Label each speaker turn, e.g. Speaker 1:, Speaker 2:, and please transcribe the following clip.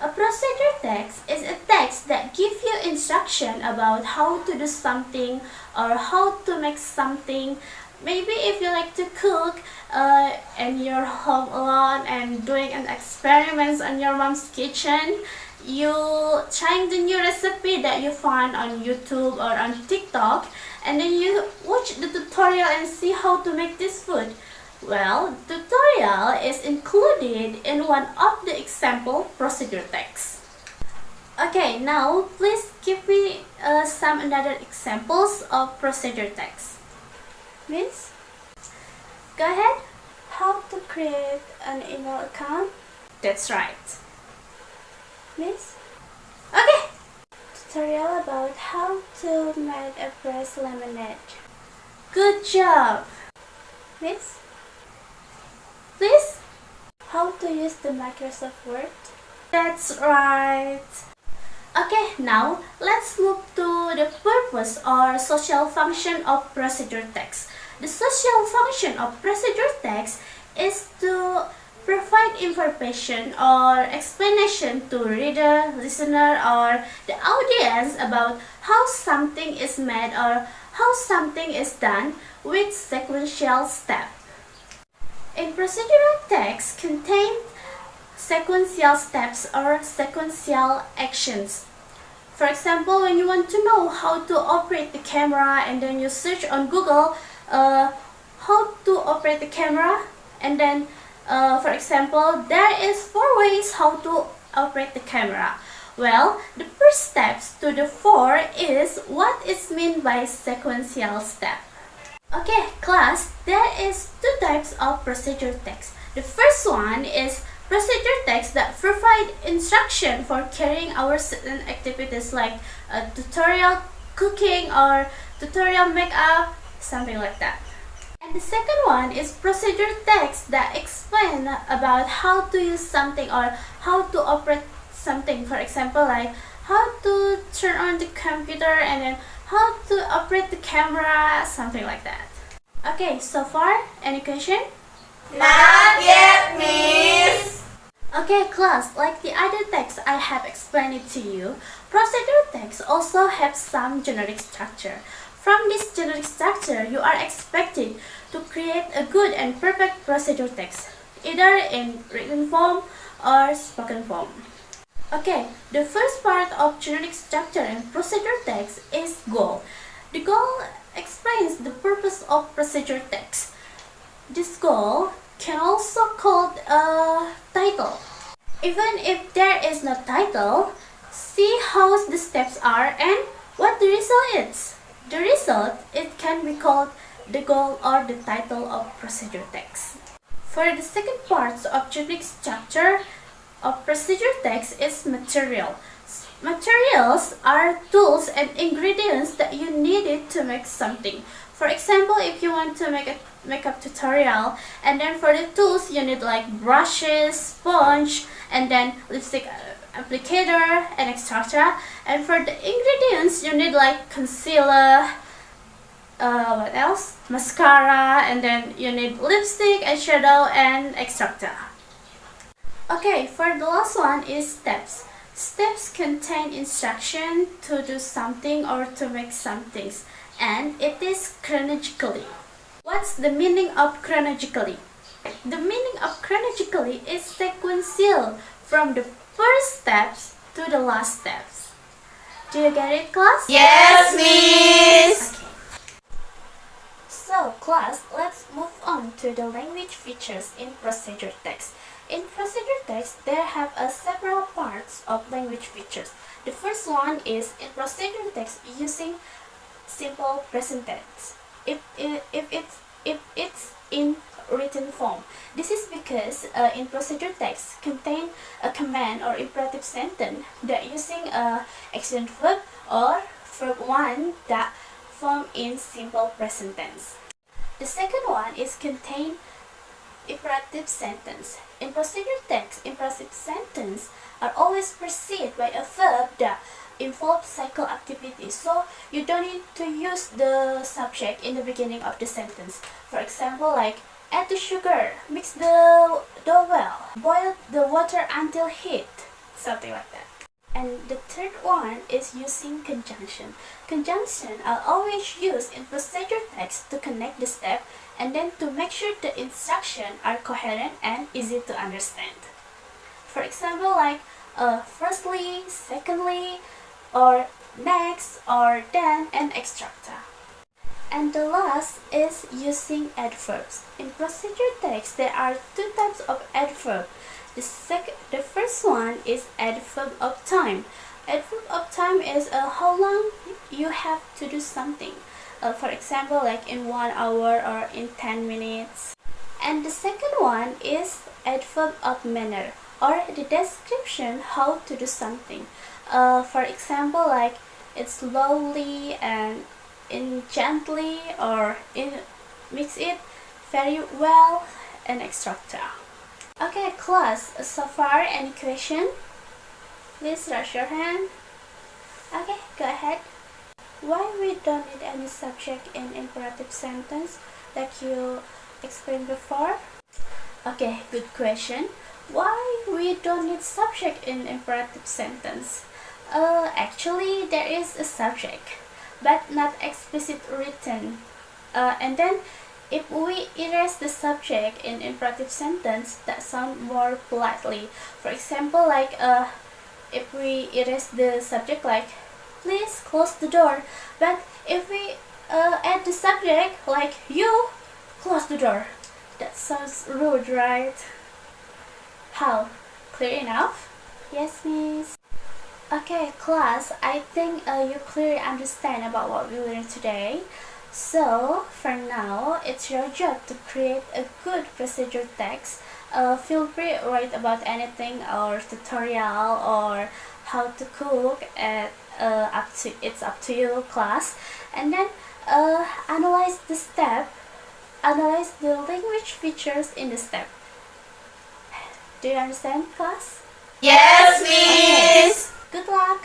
Speaker 1: A procedure text is a text that gives you instruction about how to do something or how to make something. Maybe if you like to cook and you're home alone and doing an experiments on your mom's kitchen, you trying the new recipe that you found on YouTube or on TikTok, and then you watch the tutorial and see how to make this food. Well, tutorial is included in one of the example procedure texts. Okay, now please give me some another examples of procedure text. Miss? Go ahead. How to create an email account? That's right. Miss? Okay. Tutorial about how to make a fresh lemonade. Good job. Miss? Please? How to use the Microsoft Word? That's right. Okay, now let's move to the purpose or social function of procedure text. The social function of procedure text is to provide information or explanation to reader, listener, or the audience about how something is made or how something is done with sequential steps. In procedural text contain sequential steps or sequential actions. For example, when you want to know how to operate the camera and then you search on Google how to operate the camera, and then for example, there is 4 ways how to operate the camera. Well, the first steps to the 4 is what is meant by sequential step. Okay, class, there is 2 types of procedure text. The first one is procedure text that provide instruction for carrying out certain activities like a tutorial cooking or tutorial makeup, something like that. And the second one is procedure text that explain about how to use something or how to operate something. For example, like how to turn on the computer and then how to operate the camera, something like that. Okay, so far, any question?
Speaker 2: Not yet, Miss.
Speaker 1: Okay, class, like the other text I have explained it to you, procedure text also have some generic structure. From this generic structure, you are expected to create a good and perfect procedure text, either in written form or spoken form. Okay, the first part of generic structure and procedure text is goal. The goal explains the purpose of procedure text. This goal can also called a title. Even if there is no title, see how the steps are and what the result is. The result, it can be called the goal or the title of procedure text. For the second part of generic structure of procedure text is material. Materials are tools and ingredients that you needed to make something. For example, if you want to make a makeup tutorial, and then for the tools you need like brushes, sponge, and then lipstick applicator and etc. And for the ingredients you need like concealer, what else? Mascara, and then you need lipstick, eyeshadow, and etc. Okay, for the last one is steps. Steps contain instruction to do something or to make some things, and it is chronologically. What's the meaning of chronologically? The meaning of chronologically is sequential from the first steps to the last steps. Do you get it, class?
Speaker 2: Yes, Miss.
Speaker 1: Okay. So, class, let's move on to the language features in procedure text. In procedure text, there have several parts of language features. The first one is in procedure text using simple present tense. If it's in written form. This is because in procedure text contain a command or imperative sentence that using a accident verb or verb 1 that form in simple present tense. The second one is contain imperative sentence. In procedure text, imperative sentence are always preceded by a verb that involves cycle activity, so you don't need to use the subject in the beginning of the sentence. For example, like add the sugar, mix the dough well, boil the water until heat. something like that. And the third one is using conjunction. Conjunction are always used in procedure text to connect the step and then to make sure the instructions are coherent and easy to understand. For example, like firstly, secondly, or next, or then, and etc. And the last is using adverbs. In procedure text, there are two types of adverb. The first one is adverb of time. Adverb of time is how long you have to do something. For example, like in 1 hour or in 10 minutes. And the second one is adverb of manner, or the description how to do something. For example, like it's slowly and in gently, or in mix it very well, and etc. Okay, class, so far any question? Please raise your hand. Okay, go ahead. Why we don't need any subject in imperative sentence like you explained before? Okay, good question. Why we don't need subject in imperative sentence? Actually, there is a subject, but not explicit written. And then if we erase the subject in imperative sentence, that sounds more politely. For example, like if we erase the subject like please close the door, but if we add the subject like you close the door, that sounds rude, right? How? Clear enough? Yes, miss. Okay, class, I think you clearly understand about what we learned today. So, for now, it's your job to create a good procedure text. Feel free to write about anything or tutorial or how to cook. It's up to you, class. And then analyze the step. Analyze the language features in the step. Do you understand, class?
Speaker 2: Yes, Miss.
Speaker 1: Good luck!